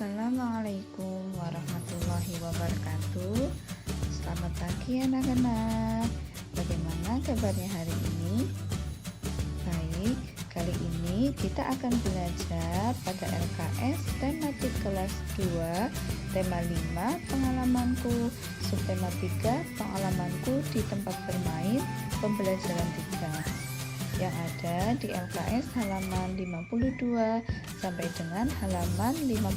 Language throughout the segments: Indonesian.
Assalamualaikum warahmatullahi wabarakatuh. Selamat pagi anak-anak. Bagaimana kabarnya hari ini? Baik, kali ini kita akan belajar pada LKS tematik kelas 2, tema 5 pengalamanku, subtema 3 pengalamanku di tempat bermain, pembelajaran 3 yang ada di LKS halaman 52 sampai dengan halaman 55.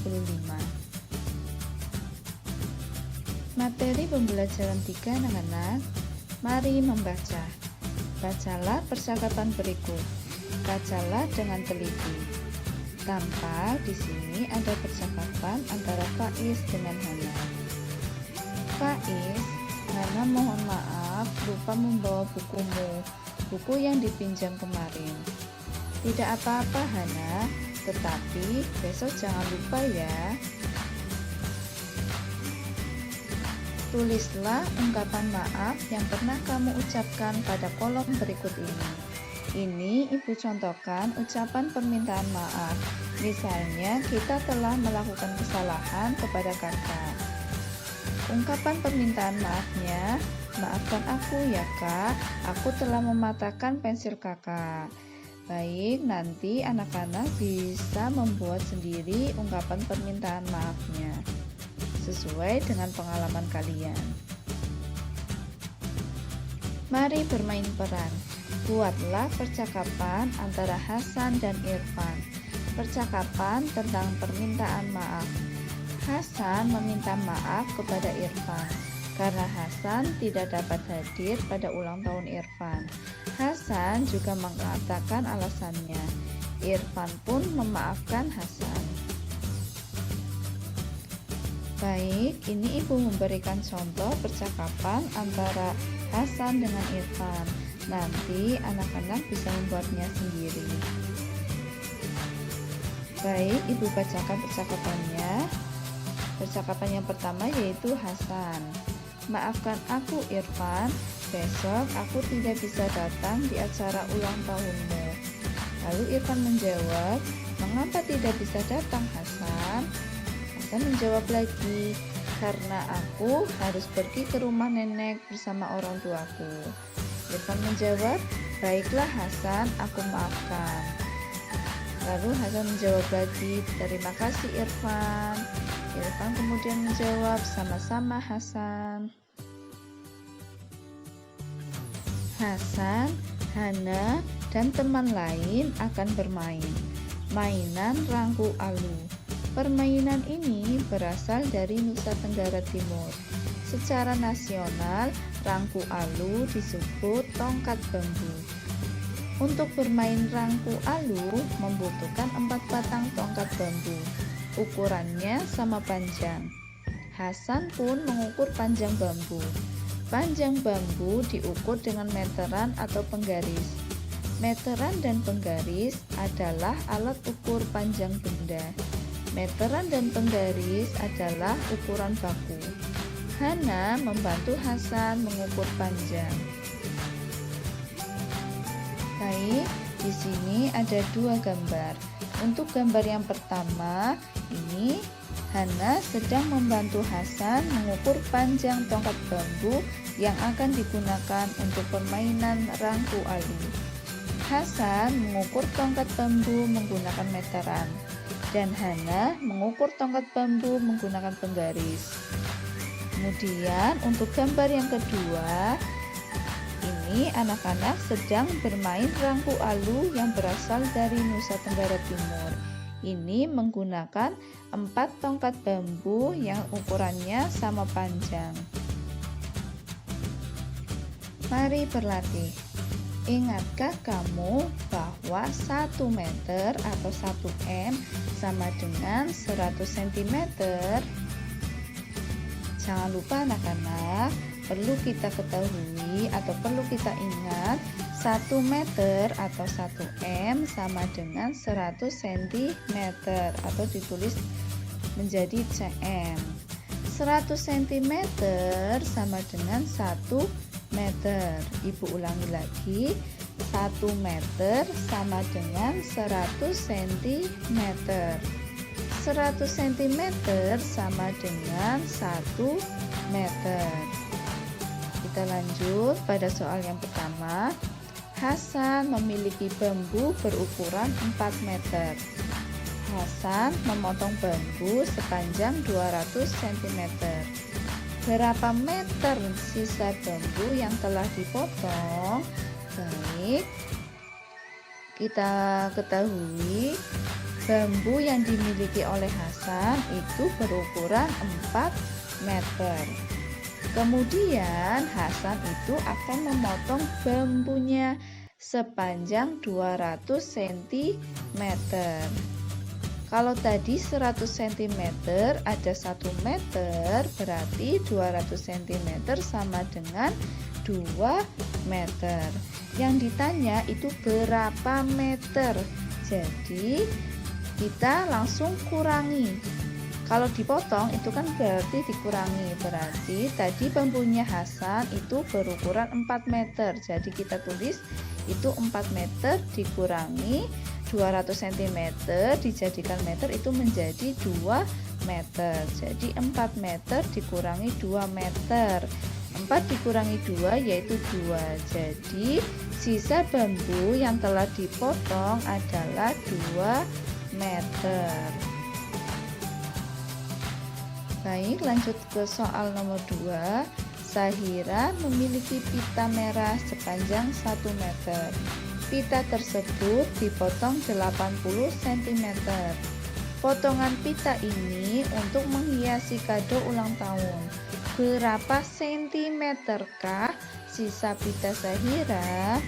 Materi pembelajaran 3 anak-anak, mari membaca. Bacalah percakapan berikut. Bacalah dengan teliti. Tampak di sini ada percakapan antara Faiz dengan Hana. Faiz, Hana mohon maaf lupa membawa buku yang dipinjam kemarin. Tidak apa-apa Hana, tetapi besok jangan lupa ya. Tulislah ungkapan maaf yang pernah kamu ucapkan pada kolom berikut ini. Ini Ibu contohkan ucapan permintaan maaf. Misalnya kita telah melakukan kesalahan kepada kakak. Ungkapan permintaan maafnya, maafkan aku ya kak, aku telah mematahkan pensil kakak. Baik, nanti anak-anak bisa membuat sendiri ungkapan permintaan maafnya sesuai dengan pengalaman kalian. Mari bermain peran. Buatlah percakapan antara Hasan dan Irfan. Percakapan tentang permintaan maaf. Hasan meminta maaf kepada Irfan karena Hasan tidak dapat hadir pada ulang tahun Irfan. Hasan juga mengatakan alasannya. Irfan pun memaafkan Hasan. Baik, ini Ibu memberikan contoh percakapan antara Hasan dengan Irfan. Nanti anak-anak bisa membuatnya sendiri. Baik, Ibu bacakan percakapannya. Percakapan yang pertama yaitu Hasan. Maafkan aku Irfan, besok aku tidak bisa datang di acara ulang tahunmu. Lalu Irfan menjawab, mengapa tidak bisa datang Hasan? Hasan menjawab lagi, karena aku harus pergi ke rumah nenek bersama orang tuaku. Irfan menjawab, baiklah Hasan, aku maafkan. Lalu Hasan menjawab lagi, terima kasih Irfan. Irfan kemudian menjawab, sama-sama Hasan. Hasan, Hana, dan teman lain akan bermain. Mainan rangku alu. Permainan ini berasal dari Nusa Tenggara Timur. Secara nasional, rangku alu disebut tongkat bambu. Untuk bermain rangku alu membutuhkan 4 batang tongkat bambu. Ukurannya sama panjang. Hasan pun mengukur panjang bambu. Panjang bambu diukur dengan meteran atau penggaris. Meteran dan penggaris adalah alat ukur panjang benda. Meteran dan penggaris adalah ukuran baku. Hana membantu Hasan mengukur panjang. Baik, di sini ada 2 gambar. Untuk gambar yang pertama, ini Hana sedang membantu Hasan mengukur panjang tongkat bambu yang akan digunakan untuk permainan rangku alu. Hasan mengukur tongkat bambu menggunakan meteran, dan Hana mengukur tongkat bambu menggunakan penggaris. Kemudian untuk gambar yang kedua, ini anak-anak sedang bermain rangku alu yang berasal dari Nusa Tenggara Timur. Ini menggunakan 4 tongkat bambu yang ukurannya sama panjang. Mari berlatih. Ingatkah kamu bahwa 1 meter atau 1 M sama dengan 100 cm? Jangan lupa anak-anak, perlu kita ketahui atau perlu kita ingat 1 meter atau 1 M sama dengan 100 cm atau ditulis menjadi cm. 100 cm sama dengan 1 meter. Ibu ulangi lagi, 1 meter sama dengan 100 cm. 100 cm sama dengan 1 meter. Kita lanjut pada soal yang pertama. Hasan memiliki bambu berukuran 4 meter. Hasan memotong bambu sepanjang 200 cm. Berapa meter sisa bambu yang telah dipotong? Baik, kita ketahui bambu yang dimiliki oleh Hasan itu berukuran 4 meter. Kemudian Hasan itu akan memotong bambunya sepanjang 200 cm. Kalau tadi 100 cm ada 1 meter, berarti 200 cm sama dengan 2 meter. Yang ditanya itu berapa meter. Jadi kita langsung kurangi. Kalau dipotong itu kan berarti dikurangi. Berarti tadi bambunya Hasan itu berukuran 4 meter. Jadi kita tulis itu 4 meter dikurangi 200 cm dijadikan meter itu menjadi 2 meter. Jadi 4 meter dikurangi 2 meter. 4 dikurangi 2 yaitu 2. Jadi sisa bambu yang telah dipotong adalah 2 meter. Baik, lanjut ke soal nomor 2. Sahira memiliki pita merah sepanjang 1 meter. Pita tersebut dipotong 80 cm. Potongan pita ini untuk menghiasi kado ulang tahun. Berapa sentimeterkah sisa pita Sahira?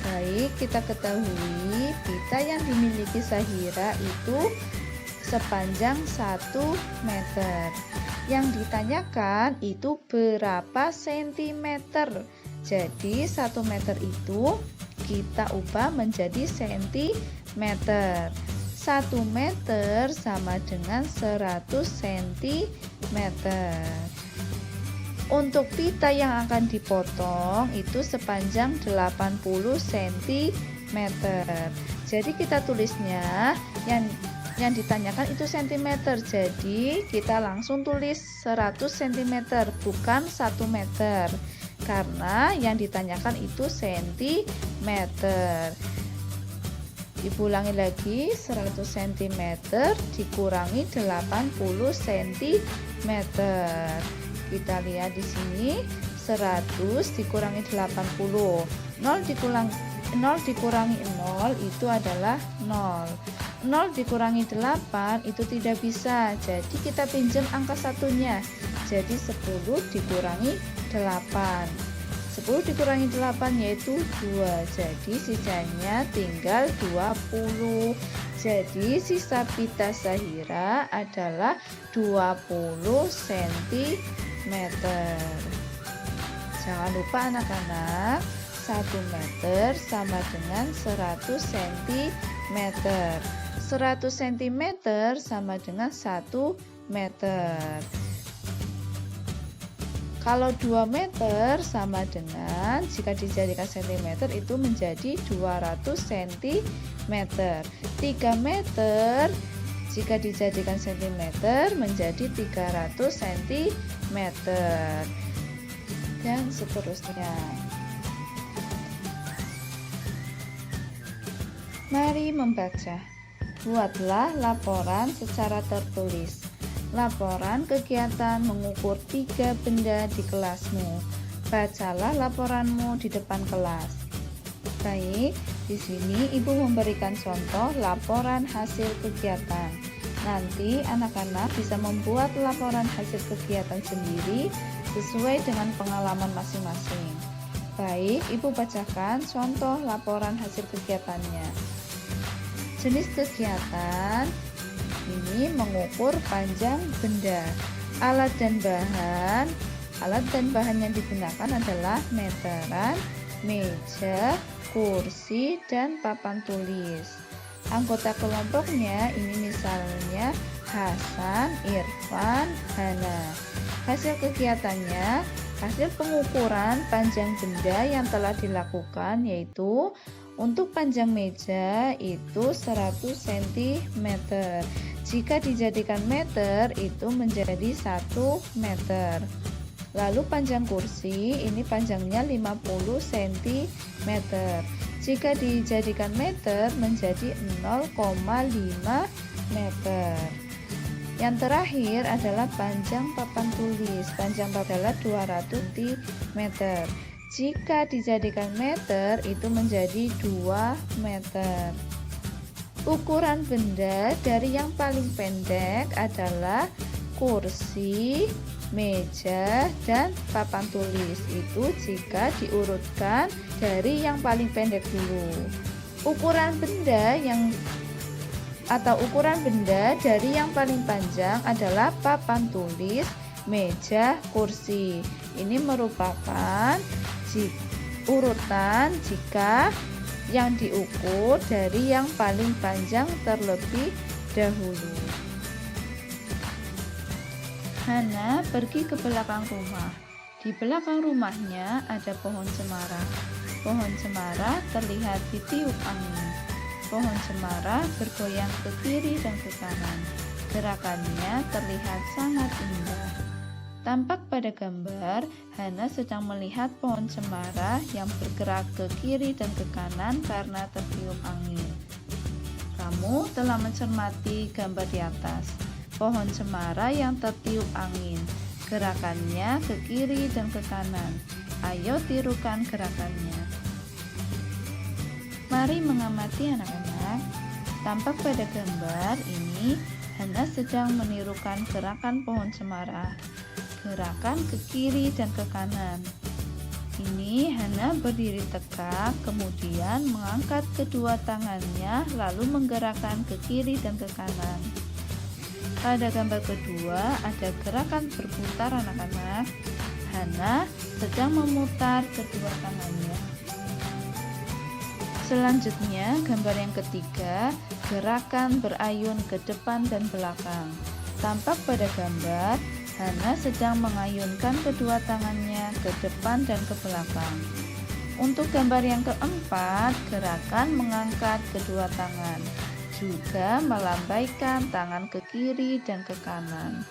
Baik, kita ketahui pita yang dimiliki Sahira itu sepanjang 1 meter. Yang ditanyakan itu berapa sentimeter. Jadi 1 meter itu kita ubah menjadi sentimeter. 1 meter sama dengan 100 cm. Untuk pita yang akan dipotong itu sepanjang 80 cm. Jadi kita tulisnya yang ditanyakan itu centimeter. Jadi kita langsung tulis 100 cm bukan 1 meter. Karena yang ditanyakan itu sentimeter. Ibu ulangi lagi, 100 cm dikurangi 80 cm. Kita lihat di sini 100 dikurangi 80. 0 dikurangi 0 itu adalah 0. 0 dikurangi 8 itu tidak bisa. Jadi kita pinjam angka satunya. Jadi 10 dikurangi 8. 10 dikurangi 8 yaitu 2. Jadi sisanya tinggal 20. Jadi sisa pita Sahira adalah 20 cm. Jangan lupa anak-anak, 1 meter sama dengan 100 cm. 100 cm sama dengan 1 meter. Kalau 2 meter sama dengan, jika dijadikan cm itu menjadi 200 cm. 3 meter jika dijadikan cm menjadi 300 cm. Dan seterusnya. Mari membaca. Buatlah laporan secara tertulis. Laporan kegiatan mengukur 3 benda di kelasmu. Bacalah laporanmu di depan kelas. Baik, di sini Ibu memberikan contoh laporan hasil kegiatan. Nanti anak-anak bisa membuat laporan hasil kegiatan sendiri sesuai dengan pengalaman masing-masing. Baik, Ibu bacakan contoh laporan hasil kegiatannya. Jenis kegiatan ini mengukur panjang benda. Alat dan bahan yang digunakan adalah meteran, meja, kursi, dan papan tulis. Anggota kelompoknya ini misalnya Hasan, Irfan, Hana. Hasil kegiatannya, hasil pengukuran panjang benda yang telah dilakukan yaitu untuk panjang meja itu 100 cm. Jika dijadikan meter, itu menjadi 1 meter. Lalu panjang kursi, ini panjangnya 50 cm. Jika dijadikan meter, menjadi 0,5 meter. Yang terakhir adalah panjang papan tulis. Panjang papan adalah 200 cm. Jika dijadikan meter, itu menjadi 2 meter. Ukuran benda dari yang paling pendek adalah kursi, meja, dan papan tulis. Itu jika diurutkan dari yang paling pendek dulu. Ukuran benda dari yang paling panjang adalah papan tulis, meja, kursi. Ini merupakan urutan jika yang diukur dari yang paling panjang terlebih dahulu. Hana pergi ke belakang rumah. Di belakang rumahnya ada pohon cemara. Pohon cemara terlihat ditiup angin. Pohon cemara bergoyang ke kiri dan ke kanan. Gerakannya terlihat sangat indah. Tampak pada gambar, Hana sedang melihat pohon cemara yang bergerak ke kiri dan ke kanan karena tertiup angin. Kamu telah mencermati gambar di atas. Pohon cemara yang tertiup angin. Gerakannya ke kiri dan ke kanan. Ayo tirukan gerakannya. Mari mengamati anak-anak. Tampak pada gambar ini, Hana sedang menirukan gerakan pohon cemara. Gerakan ke kiri dan ke kanan. Ini Hana berdiri tegak, kemudian mengangkat kedua tangannya, lalu menggerakkan ke kiri dan ke kanan. Pada gambar kedua ada gerakan berputar anak-anak. Hana sedang memutar kedua tangannya. Selanjutnya gambar yang ketiga, gerakan berayun ke depan dan belakang. Tampak pada gambar, Hana sedang mengayunkan kedua tangannya ke depan dan ke belakang. Untuk gambar yang keempat, gerakan mengangkat kedua tangan, juga melambaikan tangan ke kiri dan ke kanan.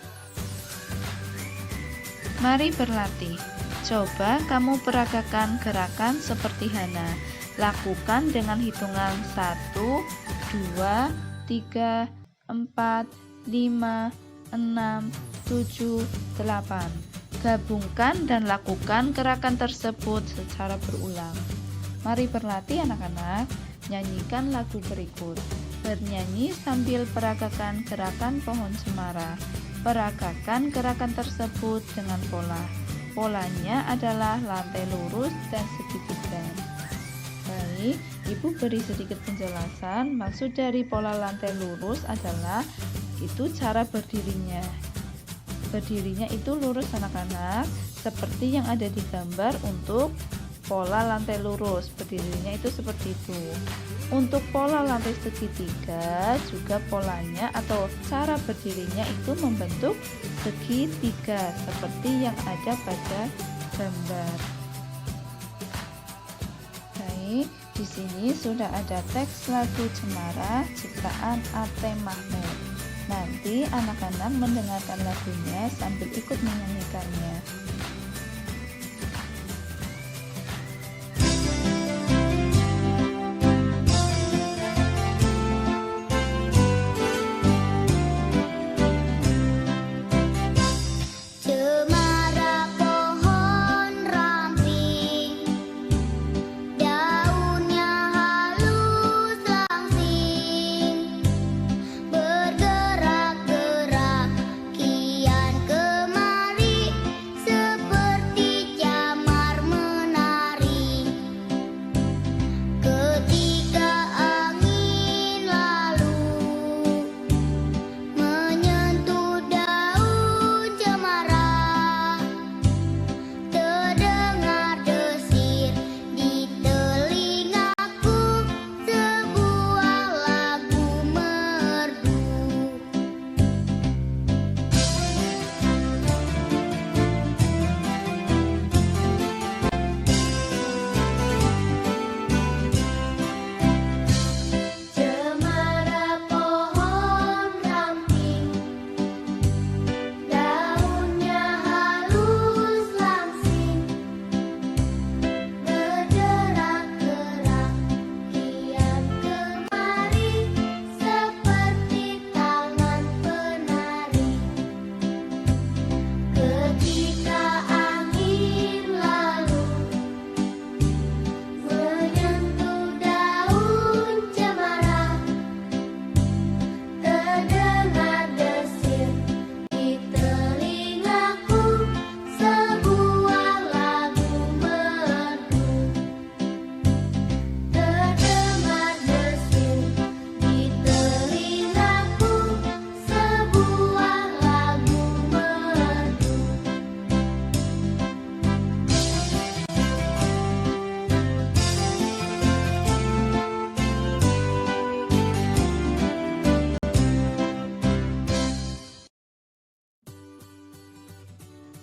Mari berlatih. Coba kamu peragakan gerakan seperti Hana. Lakukan dengan hitungan 1, 2, 3, 4, 5, 6, 7, 8. Gabungkan dan lakukan gerakan tersebut secara berulang. Mari berlatih anak-anak. Nyanyikan lagu berikut. Bernyanyi sambil peragakan gerakan pohon cemara. Peragakan gerakan tersebut dengan pola. Polanya adalah lantai lurus dan segitiga. Baik, Ibu beri sedikit penjelasan. Maksud dari pola lantai lurus adalah itu cara berdirinya. Berdirinya itu lurus anak-anak, seperti yang ada di gambar untuk pola lantai lurus. Berdirinya itu seperti itu. Untuk pola lantai segitiga juga polanya atau cara berdirinya itu membentuk segitiga seperti yang ada pada gambar. Baik, di sini sudah ada teks lagu Cemara ciptaan Ate Mahmud. Nanti anak-anak mendengarkan lagunya sambil ikut menyanyikannya. Bergerak-gerak kian kemari.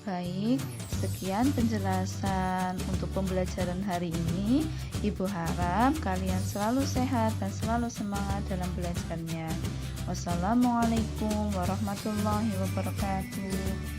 Baik, sekian penjelasan untuk pembelajaran hari ini. Ibu harap kalian selalu sehat dan selalu semangat dalam belajarnya. Wassalamualaikum warahmatullahi wabarakatuh.